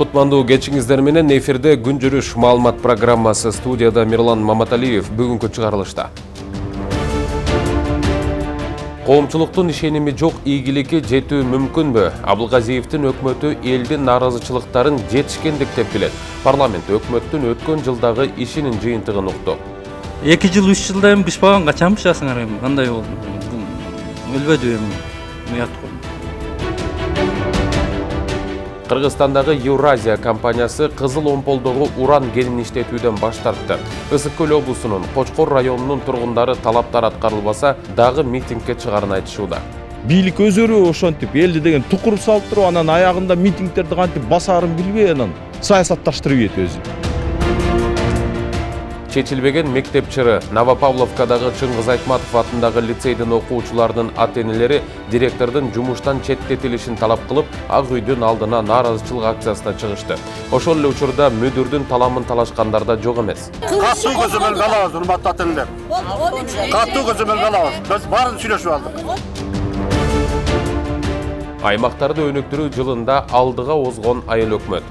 Кутмандуу кечиңиздер менен эфирде күн жүрүш маалымат программасы. Студияда Мирлан Маматалиев. Бүгүнкү чыгарылышта коомчулуктун ишеними жок ийгиликке жетүү мүмкүнбү? Абылгазиевдин өкмөтү элдин нааразычылыктарын жетишкендик деп билет. Парламент өкмөттүн өткөн жылдагы ишинин жыйынтыгын укту. 2 жыл 3 жылдан бышпаган качан бышасыңар эми? Кандай болду? Өлбөдү эми. Уят кылдым. Кыргызстандагы Евразия компаниясы Кызыл Омполдогу уран кенин иштетүүдөн баш тартты. Ысык Көл облусунун Кочкор районунун тургундары талаптар аткарылбаса, дагы митингге чыгарын айтышууда. Бийлик өзөрү ошентип элди деген тукуруп салып туруп, анан аягында митингтерди кантип басаарын билбей, анан саясатташтырып ийет өзү. Чечилбеген мектеп чыры. Новопавловкадагы Чыңгыз Айтматов атындагы лицейдин окуучуларынын ата-энелери директордун жумуштан четтетилишин талап кылып, Ак үйдүн алдына нааразычылык акциясына чыгышты. Ошол эле учурда мүдүрдүн таламын талашкандар да жок эмес. Каттуу көзөмөлгө алабыз, урматтуу ата-энелер. Каттуу көзөмөлгө алабыз. Биз баарын сүйлөшүп алдык. Аймактарды өнүктүрүү жылында алдыга озгон айыл өкмөт.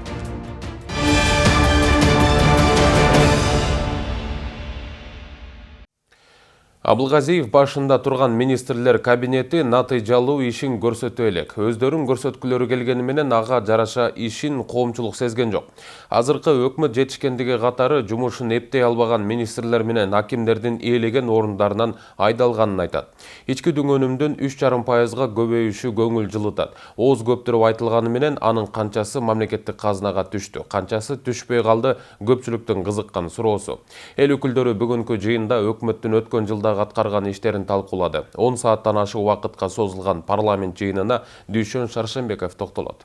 Абылгазиев башында турган министрлер кабинети натыйжалуу ишин көрсөтө элек. Өздөрүн көрсөткүлөрү келгени менен ага жараша ишин коомчулук сезген жок. Азыркы өкмөт жетишкендиги катары жумушун эптей албаган министрлер менен акимдердин ээлеген орундарынан айдалганын айтат. Ички дүңөнүмдүн 3,5%га көбөйүшү көңүл жылытат. Ооз көптүрүп айтылганы менен анын канчасы мамлекеттик казынага түштү, канчасы түшпөй калды көпчүлүктүн кызыккан суроосу. Эл өкүлдөрү бүгүнкү жыйында өкмөттүн өткөн жылда аткарган иштерин талкуулады. 10 сааттан ашык убакытка созулган парламент жыйынына Дүйшөн Шаршембеков токтолот.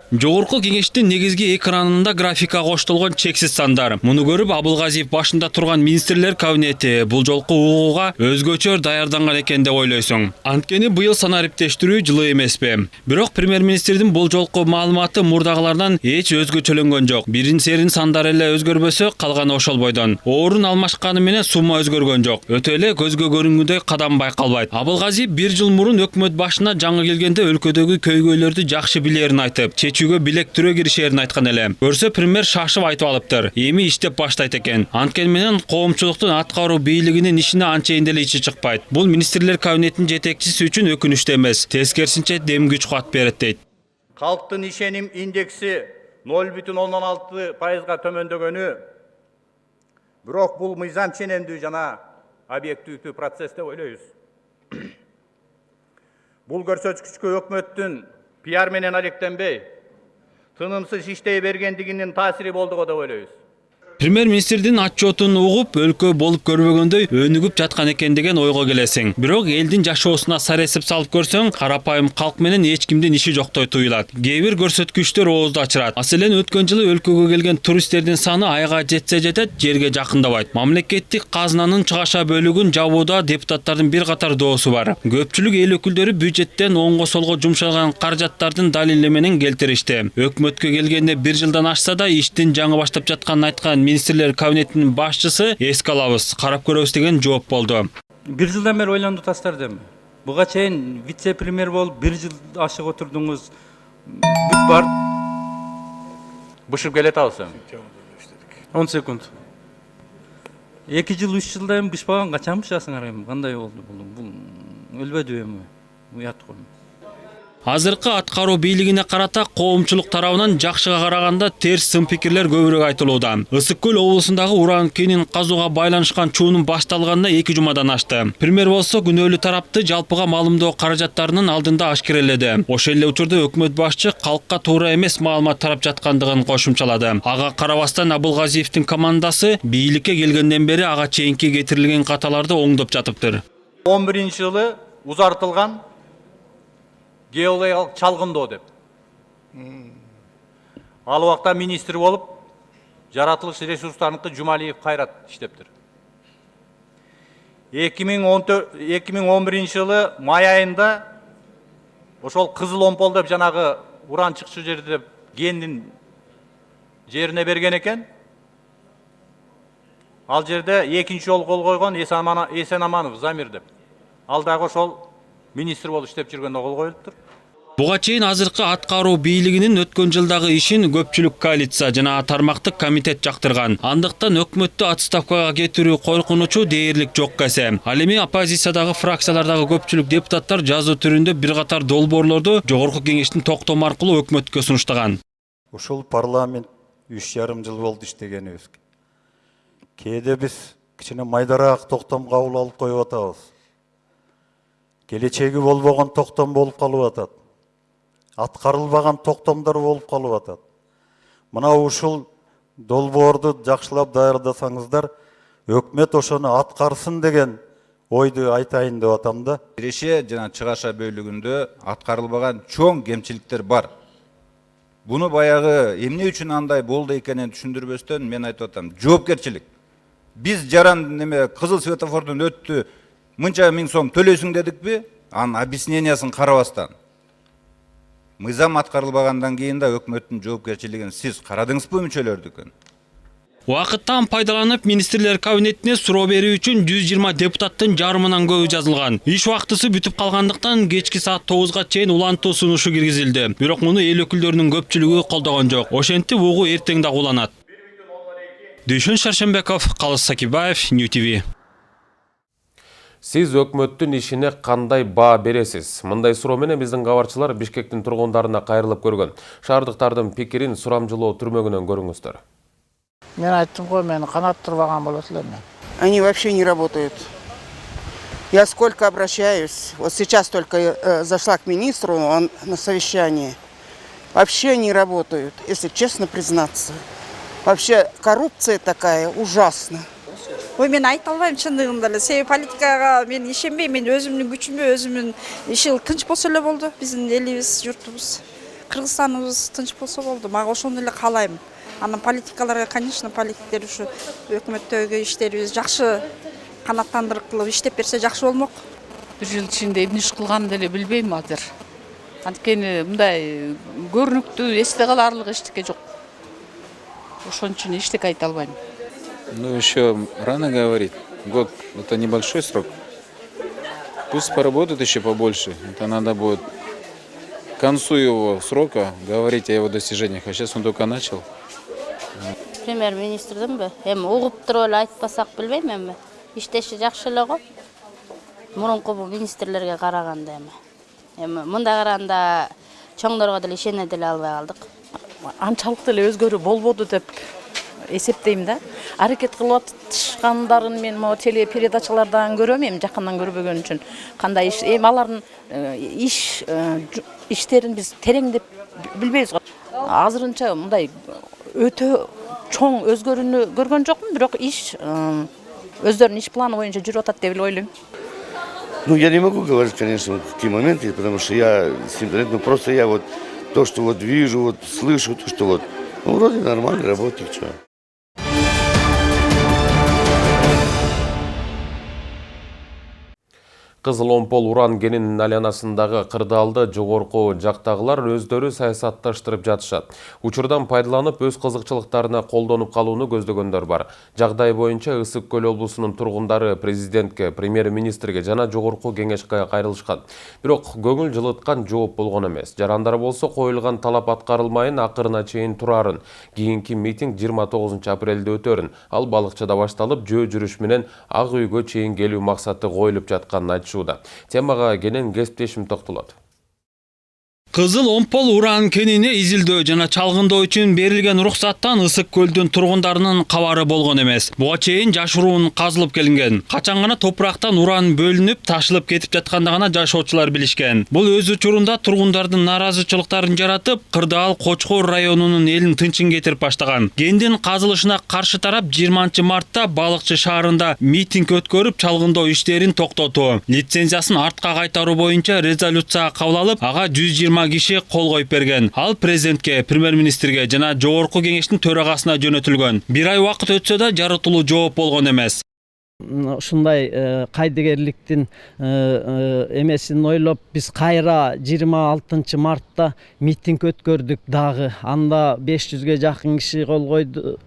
Жогорку кеңештин негизги экранында графика коштолгон чексиз сандар. Муну көрүп Абылгазиев башында турган министрлер кабинети бул жолку угууга өзгөчө даярданган экен деп ойлойсуң. Анткени быйыл санариптештирүү жылы эмеспи. Бирок премьер-министрдин бул жолку маалыматы мурдагылардан эч өзгөчөлөнгөн жок. Бирин серин сандар эле өзгөрбөсө, калганы ошол бойдон. Орун алмашканы менен сумма өзгөргөн жок. Өтө эле көзгө көрүнгүндөй кадам байкалбайт. Абылгазиев 1 жыл мурун өкмөт башына жаңы келгенде өлкөдөгү көйгөйлөрдү жакшы билерин айтып, чечүүгө билек түрө киришерин айткан эле. Көрсө премьер шашып айтып алыптыр. Эми иштеп баштайт экен. Анткени менен коомчулуктун аткаруу бийлигинин ишине анчейин деле ичи чыкпайт. Бул министрлер кабинетинин жетекчиси үчүн өкүнүчтүү эмес, тескерисинче дем күч кубат берет дейт. Калктын ишеним индекси 0,6%га төмөндөгөнү, бирок бул мыйзам ченемдүү жана объективдүү процесс деп ойлойбуз. Бул көрсөткүчкө өкмөттүн пиар менен алектенбей, тынымсыз иштей бергендигинин таасири болду деп ойлойбуз. Премьер-министрдин отчетун угуп, өлкө болуп көрбөгөндөй өнүгүп жаткан экен деген ойго келесиң. Бирок элдин жашоосуна саресип салып көрсөң, карапайым калк менен эч кимдин иши жоктой туюлат. Кээ бир көрсөткүчтөр оозду ачырат. Маселен, өткөн жылы өлкөгө келген туристтердин саны айга жетсе жетет, жерге жакындабайт. Мамлекеттик казынанын чыгаша бөлүгүн жабууда депутаттардын бир катар доосу бар. Көпчүлүк эл өкүлдөрү бюджеттен оңго солго жумшалган каражаттардын далили менен келтиришти. Өкмөткө келгенде 1 жылдан ашса да иштин жаңы баштап жатканын айткан министрлер кабинетинин башчысы эске алабыз, карап көрөбүз деген жооп болду. 1 жылдан бери ойлонду тастардым. Буга чейин вице-премьер болуп 1 жыл ашык отурдуңуз. Бүт бар. Бышып келет алсам. 10 секунд. 2 жыл 3 жылдан бышпаган качан бышасыңар эми? Кандай болду бул? Өлбөдү эми. Уят кылдым. Азыркы аткаруу бийлигине карата коомчулук тарабынан жакшыга караганда терс сын пикирлер көбүрөөк айтылууда. Ысык Көл облусундагы уран кенин казууга байланышкан чуунун башталганына 2 жумадан ашты. Премьер болсо күнөөлүү тарапты жалпыга маалымдоо каражаттарынын алдында ашкереледи. Ошол эле учурда өкмөт башчы калкка туура эмес маалымат тарап жаткандыгын кошумчалады. Ага карабастан Абылгазиевдин командасы бийликке келгенден бери ага чейинки кетирилген каталарды оңдоп жатыптыр. 11-жылы узартылган геологиялык чалгындоо деп. Ал убакта министр болуп, жаратылыш ресурстарыныкы Жумалиев Кайрат иштептир. 2011-жылы май айында ошол Кызыл Омпол деп жанагы уран чыкчу жерде деп кендин жерине берген экен. Ал жерде экинчи жол кол койгон Эсенаманов Замир деп. Ал дагы ошол министр болуп иштеп жүргөндө кол коюлуптур. Буга чейин азыркы аткаруу бийлигинин өткөн жылдагы ишин көпчүлүк коалиция жана тармактык комитет жактырган. Андыктан өкмөттү отставкага кетирүү коркунучу дээрлик жок кесе. Ал эми оппозициядагы фракциялардагы көпчүлүк депутаттар жазуу түрүндө бир катар долбоорлорду жогорку кеңештин токтому аркылуу өкмөткө сунуштаган. Ушул парламент 3,5 жыл болду иштегенибизге. Кээде биз кичине майдараак токтом кабыл алып коюп атабыз. Келечеги болбогон токтом болуп калып атат. Аткарылбаган токтомдор болуп калып атат. Мына ушул долбоорду жакшылап даярдасаңыздар, өкмөт ошону аткарсын деген ойду айтайын деп атам да. Киреше жана чыгаша бөлүгүндө аткарылбаган чоң кемчиликтер бар. Буну баягы эмне үчүн андай болду экенин түшүндүрбөстөн мен айтып атам, жоопкерчилик. Биз жаран неме кызыл светофордон өттү, мынча миң сом төлөйсүң дедикпи? Анын объяснениясын карабастан. Мыйзам аткарылбагандан кийин да өкмөттүн жоопкерчилигин сиз карадыңызбы мүчөлөрдүкүн? Убакыттан пайдаланып министрлер кабинетине суроо берүү үчүн 120 депутаттын жарымынан көбү жазылган. Иш убактысы бүтүп калгандыктан кечки саат 9га чейин улантуу сунушу киргизилди. Бирок муну эл өкүлдөрүнүн көпчүлүгү колдогон жок. Ошентип угуу эртең дагы уланат. Дүйшөн Шаршембеков, Калыс Сакибаев, New TV. Сиз өкмөттүн ишине кандай баа бересиз? Мындай суроо менен биздин кабарчылар Бишкектин тургундарына кайрылып көргөн. Шаардыктардын пикирин сурамжылоо түрмөгүнөн көрүңүздөр. Мен айттым ғой, мени канаттырбаган болот элем. Они вообще не работают. Я сколько обращаюсь, вот сейчас только зашла к министру, он на совещании. Вообще не работают, если честно признаться. Вообще коррупция такая ужасна. Ой, мен айта албайм чындыгында эле. Себеби политикага мен ишенбейм. Мен өзүмдүн күчүмө, өзүмдүн иши тынч болсо эле болду. Биздин элибиз, журтубуз, Кыргызстаныбыз тынч болсо болду. Мага ошону эле каалайм. Анан политикаларга, конечно, политиктер ушу өкмөттөгү иштерибиз жакшы канаттандырып кылып иштеп берсе жакшы болмок. Бир жыл ичинде эмне иш кылганымды эле билбейм азыр. Анткени мындай көрүнүктүү эсте каларлык эчтеке жок. Ошон үчүн эчтеке айта албайм. Ну, еще рано говорить. Год – это небольшой срок. Пусть поработают еще побольше. Это надо будет к концу его срока говорить о его достижениях. А сейчас он только начал. Премьер-министрдин бе? Эми угуп туруп эле айтпасак билбейм эми. Иштеши жакшы эле го. Мурунку министрлерге караганда эми мындай караганда чоңдорго деле ишене деле албай калдык. Анчалык деле өзгөрүү болбоду деп эсептейм да. Аракет кылып атышкандарын мен могу телепередачалардан көрөм, эми жакындан көрбөгөн үчүн. Кандай иш, эми алардын иштерин биз тереңдеп билбейбиз го. Азырынча мындай өтө чоң өзгөрүүнү көргөн жокмун, бирок иш өздөрүнүн иш планы боюнча жүрүп атат деп ойлойм. Ну, я не могу говорить, конечно, вот такие моменты, потому что я с интернетом, ну, просто я вот то, что вот вижу, вот слышу, то, что вот, ну, вроде нормально работает, что. Кызыл омпол уран кенинин айланасындагы кырдаалды жогорку жактагылар өздөрү саясатташтырып жатышат. Учурдан пайдаланып өз кызыкчылыктарына колдонуп калууну көздөгөндөр бар. Жагдай боюнча Ысык Көл облусунун тургундары президентке, премьер-министрге жана жогорку кеңешке кайрылышкан. Бирок көңүл жылыткан жооп болгон эмес. Жарандар болсо коюлган талап аткарылмайын, акырына чейин турарын. Кийинки митинг 29 апрелде өтөрүн. Ал балыкчада башталып, жөө жүрүш менен Ак үйгө чейин келүү максаты коюлуп жатканын Темага кенен кесиптешим токтолот. Кызыл омпол уран кенине изилдөө жана чалгындоо үчүн берилген уруксаттан Ысык Көлдүн тургундарынын кабары болгон эмес. Буга чейин жашыруун казылып келинген. Качан гана топурактан уран бөлүнүп, ташылып кетип жатканда гана жашоочулар билишкен. Бул өз учурунда тургундардын нааразычылыктарын жаратып, Кырдаал Кочкор районунун элин тынчын кетирип баштаган. Кендин казылышына каршы тарап 20 мартта Балыкчы шаарында митинг өткөрүп, чалгындоо иштерин токтотуу, лицензиясын артка кайтаруу боюнча резолюция кабыл алып, ага 120 киши кол коюп берген. Ал президентке, премьер-министрге жана жогорку кеңештин төрагасына жөнөтүлгөн. Бир ай убакыт өтсө да жарытылуу жооп болгон эмес. Ушундай кайдыгерликтин эмесин ойлоп биз кайра 26 мартта митинг өткөрдүк дагы. Анда 500ге жакын киши кол койду,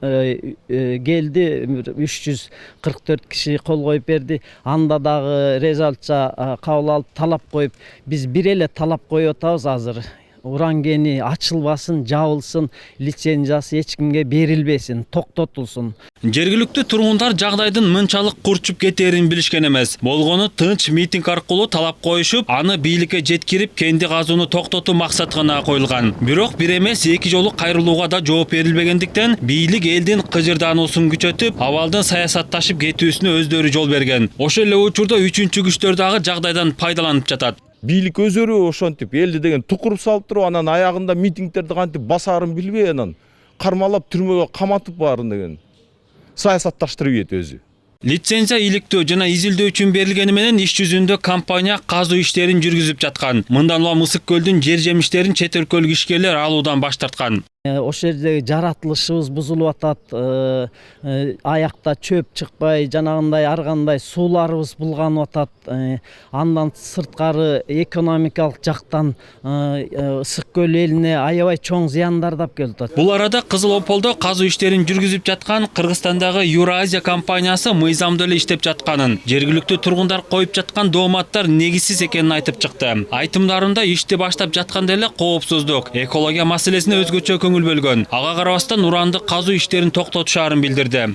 келди, 344 киши кол коюп берди. Анда дагы резолюция кабыл алып талап коюп, биз бир эле талап коюп атабыз азыр. Уран кени ачылбасын, жабылсын, лицензиясы эч кимге берилбесин, токтотулсун. Жергиликтүү тургундар жагдайдын мынчалык курчуп кетерин билишкен эмес. Болгону тынч митинг аркылуу талап коюшуп, аны бийликке жеткирип, кенди казууну токтотуу максаты гана коюлган. Бирок бир эмес эки жолу кайрылууга да жооп берилбегендиктен, бийлик элдин кыжырдаануусун күчөтүп, абалдын саясатташып кетүүсүнө өздөрү жол берген. Ошол эле учурда үчүнчү күчтөр дагы жагдайдан пайдаланып жатат. Бийлик өзөрү ошентип элди деген тукуруп салып туруп, анан аягында митингтерди кантип басарын билбей, анан кармалап түрмөгө каматып баарын деген саясатташтырып ийет өзү. Лицензия иликтөө жана изилдөө үчүн берилгени менен иш жүзүндө компания казуу иштерин жүргүзүп жаткан. Мындан улам Ысык көлдүн жер жемиштерин чет өлкөлүк ишкерлер алуудан баш тарткан. Ошол жердеги жаратылышыбыз бузулуп атат, аякта чөп чыкпай, жанагындай ар кандай сууларыбыз булганып атат. Андан сырткары экономикалык жактан Ысык көл элине аябай чоң зыяндар да келип атат. Бул арада Кызыл Ополдо казуу иштерин жүргүзүп жаткан Кыргызстандагы Юразия компаниясы мыйзамдуу эле иштеп жатканын, жергиликтүү тургундар коюп жаткан дооматтар негизсиз экенин айтып чыкты. Айтымдарында ишти баштап жатканда эле коопсуздук, экология маселесине өзгөчө көңүл бөлгөн. Ага карабастан уранды казуу иштерин токтотушаарын билдирди.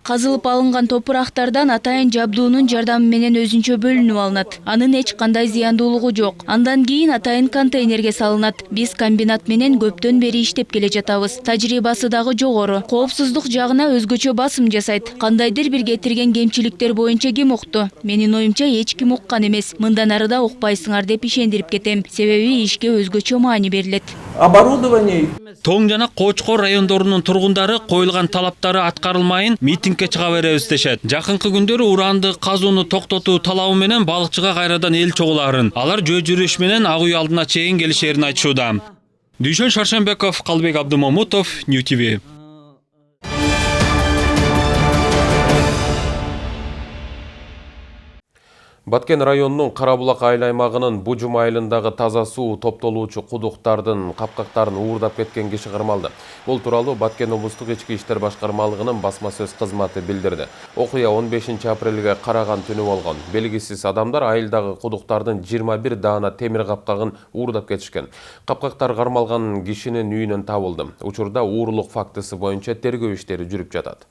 Казылып алынган топурактардан атайын жабдуунун жардамы менен өзүнчө бөлүнүп алынат. Анын эч кандай зыяндуулугу жок. Андан кийин атайын контейнерге салынат. Биз комбинат менен көптөн бери иштеп келе жатабыз. Тажрыйбасы дагы жогору. Коопсуздук жагына өзгөчө басым жасайт. Кандайдыр бир кетирген кемчиликтер боюнча ким укту? Менин оюмча эч ким уккан эмес. Мындан ары да укпайсыңар деп ишендирип кетем. Себеби ишке өзгөчө маани берилет. Оборудование. Тоң жана Кочкор райондорунун тургундары коюлган талаптары аткарылмайын митингке чыга беребиз дешет. Жакынкы күндөрү уранды казууну токтотуу талабы менен балыкчыга кайрадан эл чогуларын. Алар жөө жүрүш менен ак үй алдына чейин келишерин айтышууда. Дүйшөн Шаршенбеков, Калбек Абдымамутов, New TV. Баткен районунун Карабулак айыл аймагынын Бужум айылындагы таза суу топтолуучу кудуктардын капкактарын уурдап кеткен киши кырмалды. Бул тууралуу Баткен облустук ички иштер башкармалыгынын басма сөз кызматы билдирди. Окуя 15 апрелге караган түнү болгон. Белгисиз адамдар айылдагы кудуктардын 21 даана темир капкагын уурдап кетишкен. Капкактар кармалган кишинин үйүнөн табылды. Учурда уурулук фактысы боюнча тергөө иштери жүрүп жатат.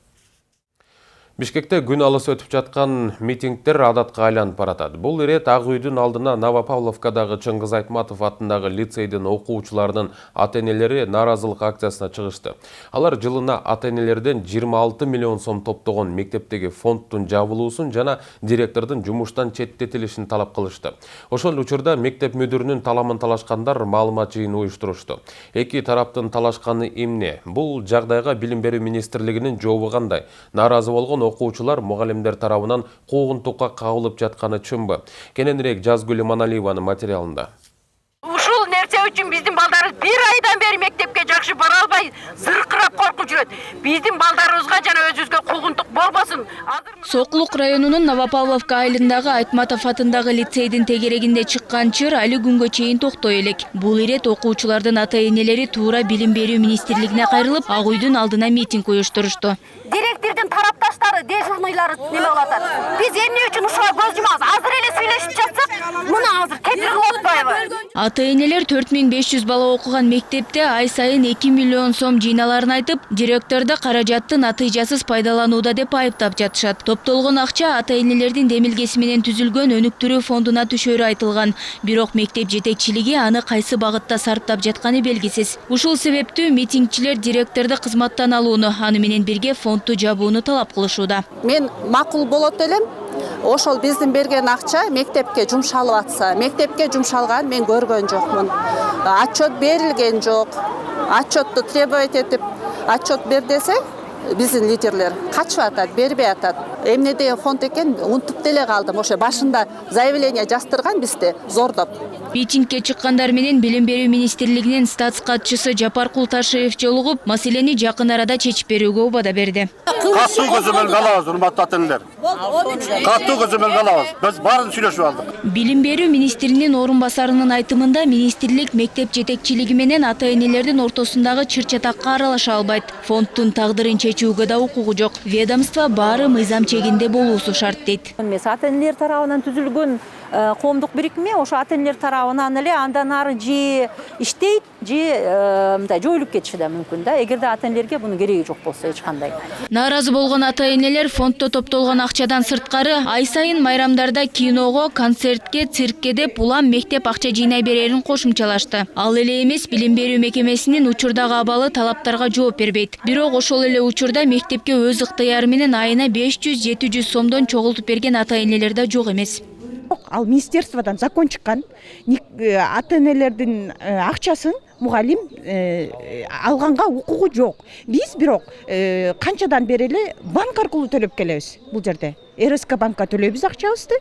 Бишкекте күн алыс өтүп жаткан митингдер адатка айланып баратат. Бул ирет Ак үйдүн алдына Новопавловкадагы Чыңгыз Айтматов атындагы лицейдин окуучуларынын ата-энелери нааразылык акциясына чыгышты. Алар жылына ата-энелерден 26 миллион сом топтогон мектептеги фонддун жабылуусун жана директордун жумуштан четтетилишин талап кылышты. Ошол учурда мектеп мүдүрүнүн таламын талашкандар маалымат жыйын уюштурушту. Эки тараптын талашканы эмне? Бул жагдайга Билим берүү министрлигинин жообу кандай? Нааразы болгон окуучулар мугалимдер тарабынан куугунтукка кабылып жатканы чынбы? Кененирээк Жазгүл Иманалиеванын материалында. Ушул нерсе үчүн биздин балдарыбыз бир айдан бери мектепке жакшы бара албай, зыркырап коркуп жүрөт. Биздин балдарыбызга жана өзүбүзгө куугунтук болбосун. Сокулук районунун Новопавловка айылындагы Айтматов атындагы лицейдин тегерегинде чыккан чыр али күнгө чейин токтой элек. Бул ирет окуучулардын ата-энелери туура Билим берүү министрлигине кайрылып, Ак үйдүн алдына митинг уюштурушту. Директордун тарапташтары, дежурныйлары неме кылып атат. Биз эмне үчүн ушуга көз жумабыз? Азыр эле сүйлөшүп жатсак, мына азыр кетирип атпайбы? Ата-энелер 4500 бала окуган мектепте ай сайын 2 миллион сом жыйналарын айтып, директорду каражатты натыйжасыз пайдаланууда деп айыптап жатышат. Топтолгон акча ата-энелердин демилгеси менен түзүлгөн өнүктүрүү фондуна түшөрү айтылган. Бирок мектеп жетекчилиги аны кайсы багытта сарптап жатканы белгисиз. Ушул себептүү митингчилер директорду кызматтан алууну, аны менен бирге фондду жабууну талап кылышууда. Мен макул болот элем. Ошол биздин берген акча мектепке жумшалып атса, мектепке жумшалган мен көргөн жокмун. Отчет берилген жок. Отчетту требовать этип, отчет бер десе, биздин лидерлер качып атат, бербей атат. эмне деген фонд экен унутуп деле калдым. Ошо башында заявление жаздырган бизде зордоп. Митингке чыккандар менен Билим берүү министрлигинин статс катчысы Жапар Култашев жолугуп, маселени жакын арада чечип берүүгө убада берди. Катуу көзөмөл алабыз, урматтуу ата энелер. Катуу көзөмөл алабыз. Биз баарын сүйлөшүп алдык. Билим берүү министринин орун басарынын айтымында министрлик мектеп жетекчилиги менен ата энелердин ортосундагы чыр-чатакка аралаша албайт. Фонддун тагдырын чечүүгө да укугу жок. Ведомство баары мыйзам чегинде болуусу шарт дейт. Ата энелер тарабынан түзүлгөн коомдук бирикме ошо ата энелер тарабынан эле андан ары же иштейт, же мындай жоюлуп кетиши да мүмкүн да. Эгерде ата энелерге бунун кереги жок болсо эч кандай. Нааразы болгон ата энелер фонддо топтолгон акчадан сырткары ай сайын майрамдарда киного, концертке, циркке деп улам мектеп акча жыйнай берерин кошумчалашты. Ал эле эмес билим берүү мекемесинин учурдагы абалы талаптарга жооп бербейт. Бирок ошол эле учурда мектепке өз ыктыяры менен айына 500-700 сомдон чогултуп берген ата энелер да жок эмес. Ал министерстводан закон чыккан, ата энелердин акчасын мугалим алганга укугу жок. Биз бирок канчадан бери эле банк аркылуу төлөп келебиз бул жерде. РСК банкка төлөйбүз акчабызды,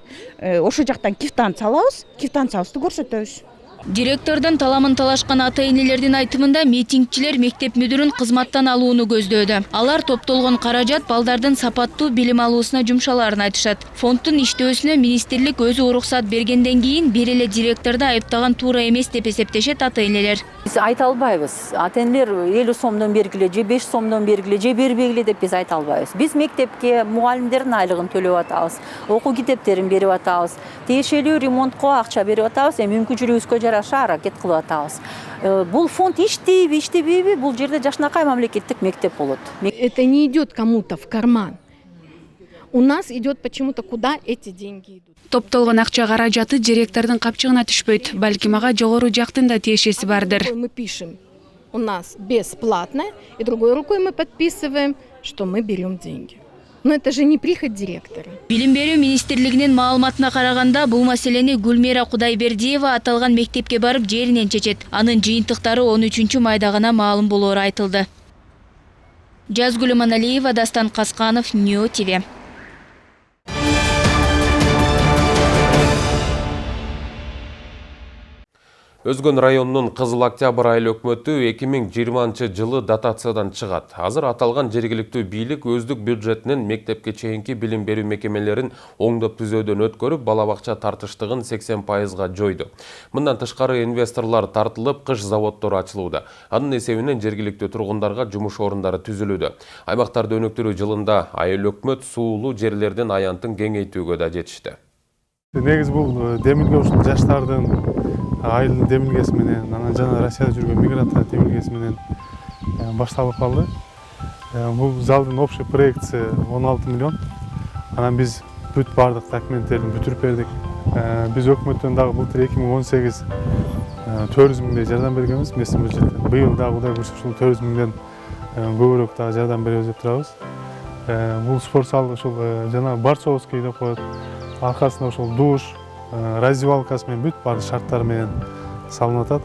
ошо жактан квитанция алабыз, квитанциябызды көрсөтөбүз. Директордун таламын талашкан ата энелердин айтымында митингчилер мектеп мүдүрүн кызматтан алууну көздөөдө. Алар топтолгон каражат балдардын сапаттуу билим алуусуна жумшаларын айтышат. Фонддун иштөөсүнө министрлик өзү уруксат бергенден кийин бир эле директорду айыптаган туура эмес деп эсептешет ата энелер. Биз айта албайбыз. Ата энелер 50 сомдон бергиле, же 5 сомдон бергиле, же бербегиле деп биз айта албайбыз. Биз мектепке мугалимдердин айлыгын төлөп атабыз, окуу китептерин берип атабыз, тиешелүү ремонтко акча берип атабыз, мүмкүнчүлүгүбүзгө жараша аракет кылып атабыз. Бул фонд иштейби, иштебейби, бул жерде жашынакай мамлекеттик мектеп болот. Это не идет кому-то в карман. У нас идет почему-то куда эти деньги идут. Топтолгон акча каражаты директордун капчыгына түшпөйт, балким ага жогору жактын да тиешеси бардыр. Мы пишем, у нас бесплатно, и другой рукой мы подписываем, что мы берем деньги. Но это же не прихоть директора. Билим берүү министрлигинин маалыматына караганда, бул маселени Гүлмира Кудайбердиева аталган мектепке барып жеринен чечет. Анын жыйынтыктары 13-майда гана маалым болоору айтылды. Жазгүл Маналиева, Дастан Касканов, Нью ТВ. Өзгөн районунун Кызыл Октябрь айыл өкмөтү 2020-жылы дотациядан чыгат. Азыр аталган жергиликтүү бийлик өздүк бюджетинен мектепке чейинки билим берүү мекемелерин оңдоп түзөөдөн өткөрүп, балабакча тартыштыгын 80%га жойду. Мындан тышкары инвесторлор тартылып, кыш заводдору ачылууда. Анын эсебинен жергиликтүү тургундарга жумуш орундары түзүлүүдө. Аймактарды өнүктүрүү жылында айыл өкмөт суулуу жерлердин аянтын кеңейтүүгө да жетишти. Негизи бул демилге ушул жаштардын айыл демилгеси менен, анан жана Россияда жүргөн мигранттар демилгеси менен башталып калды. Бул залдын общий проекциясы 16 миллион. Анан биз бүт бардык документтерин бүтүрүп бердик. Биз өкмөттөн дагы былтыр 2018 400 миңдей жардам бергенбиз местный бюджеттен. Быйыл дагы Кудай буйрса ушул 400 миңден көбүрөөк дагы жардам беребиз деп турабыз. Бул спорт залы ушул жана Барцовский деп коет. Аркасында ушул душ, раздевалкасы менен бүт баардык шарттары менен салынып атат.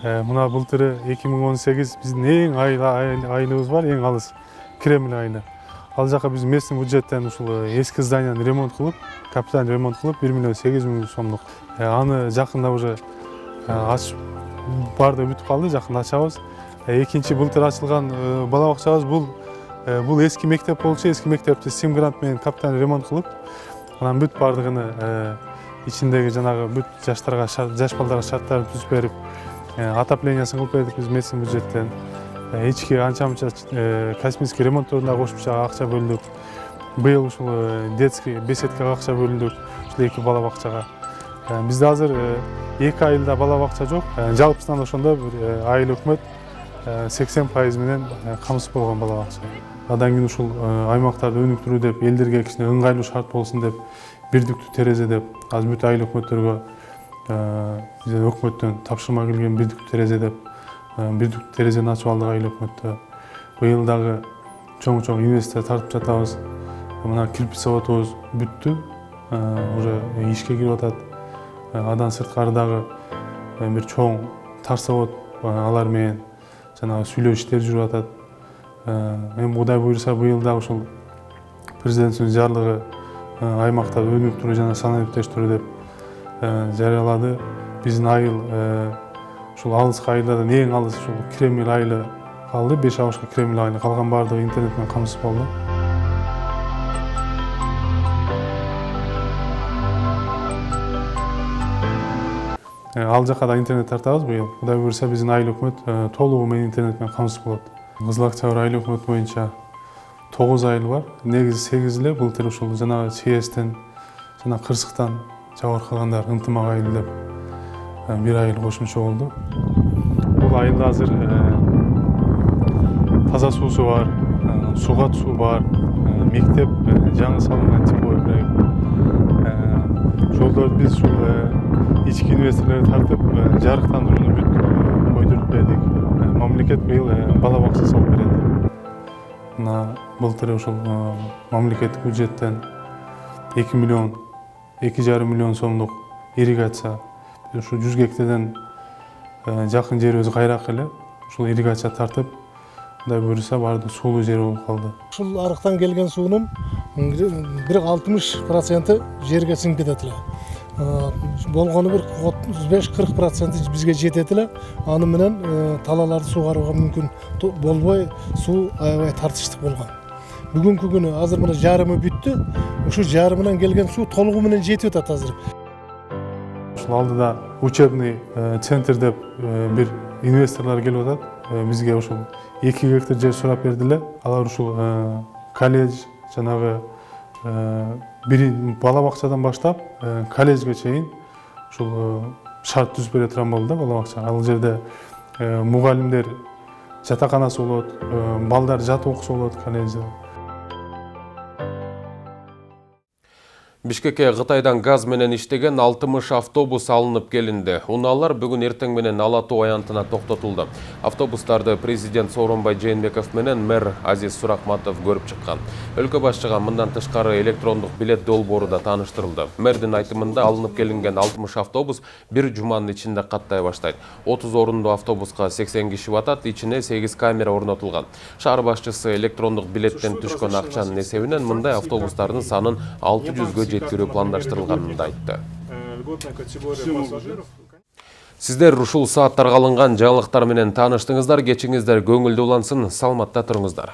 Мына былтыры 2018 биздин эң айлыбыз бар, эң алыс Кремль айылы. Ал жака биз местный бюджеттен ушул эски зданияны ремонт кылып, капитальный ремонт кылып 1 миллион 800 миң сомдук. Аны жакында уже ачып барды бүтүп калды, жакында ачабыз. Экинчи былтыр ачылган балабакчабыз бул эски мектеп болчу, эски мектепти Сим грант менен капитальный ремонт кылып, анан бүт бардыгыны ичиндеги жанагы бүт жаштарга, жаш балдарга шарттарын түзүп берип, отоплениясын кылып бердик биз местный бюджеттен. Ички анча-мынча космический ремонтторуна кошумча акча бөлдүк. Быйыл ушул детский беседкага акча бөлүндүк, ушул эки балабакчага. Бизде азыр 2 айылда балабакча жок. Жалпысынан ошондо айыл өкмөт 80% менен камсыз болгон балабакча. Адан кийин ушул аймактарды өнүктүрүү деп, элдерге кичине ыңгайлуу шарт болсун деп, бирдиктүү терезе деп, азыр бүт айыл өкмөттөргө бизден өкмөттөн тапшырма келген бирдиктүү терезе деп, бирдиктүү терезени ачып алдык айыл өкмөттө. Быйыл дагы чоң инвестиция тартып жатабыз. Мына кирпич заводубуз бүттү, уже ишке кирип атат. Адан сырткары дагы бир чоң таш завод алар менен жанагы сүйлөө иштери жүрүп атат. Эми Кудай буйруса быйыл да ушул президенттин жарлыгы аймакта өнүк туруу жана санариптештирүү деп жарыялады. Биздин айыл ушул алыскы айылдардан эң алыс ушул Кремль айылы калды. 5 агышка Кремль айылы калган баардыгы интернет менен камсыз болду. Ал жака да интернет тартабыз быйыл. Кудай буйруса биздин айыл өкмөт толугу менен интернет менен камсыз болот. Кызыл Октябрь айыл өкмөт боюнча 9 айыл бар. Негизи 8 эле былтыр ушул жанагы ЧСтен жана Кырсыктан жабыркагандар ынтымак айыл деп бир айыл кошумча болду. Бул айылда азыр таза суусу бар, суга суу бар, мектеп жаңы салынган тепловой проект. Жолдорду биз ушул ички инвесторлорду тартып жарыктандырууну бүт койдуруп бердик. Мамлекет быйыл бала бакча салып берет. Мына былтыр ушул мамлекеттик бюджеттен 2,5 миллион сомдук ирригация, ушу 100 гектардан жакын жерибиз кайрак эле ушул ирригация тартып, Кудай буйруса баардык суулуу жер болуп калды. Ушул арыктан келген суунун 60% жерге сиңип кетет эле. Болгону бир 35-40% бизге жетет эле. Аны менен талааларды сугарууга мүмкүн болбой, суу аябай тартыштык болгон. Бүгүнкү күнү азыр мына жарымы бүттү. Ушу жарымынан келген суу толугу менен жетип атат азыр. Ушул алдыда учебный центр деп бир инвесторлор келип атат. Бизге ушул 2 гектар жер сурап бердилер. Алар ушул колледж, жанагы бир бала бакчадан баштап колледжге чейин ушул шарт түзүп бере турган болду да бала бакча. Ал жерде мугалимдер жатаканасы болот, балдар жат окуусу болот колледжде. Бишкекке Кытайдан газ менен иштеген 60 автобус алынып келинди. Унаалар бүгүн эртең менен Ала Тоо аянтына токтотулду. Автобустарды президент Сооронбай Жээнбеков менен мэр Азиз Суракматов көрүп чыккан. Өлкө башчыга мындан тышкары электрондук билет долбоору да тааныштырылды. Мэрдин айтымында алынып келинген 60 автобус бир жуманын ичинде каттай баштайт. 30 орундуу автобуска 80 киши батат, ичине 8 камера орнотулган. Шаар башчысы электрондук билеттен түшкөн акчанын эсебинен мындай автобустардын санын 600гө жеткирүү пландаштырылганын да айтты. Сиздер ушул сааттарга алынган жаңылыктар менен тааныштыңыздар, кечиңиздер көңүлдүү улансын, саламатта туруңуздар.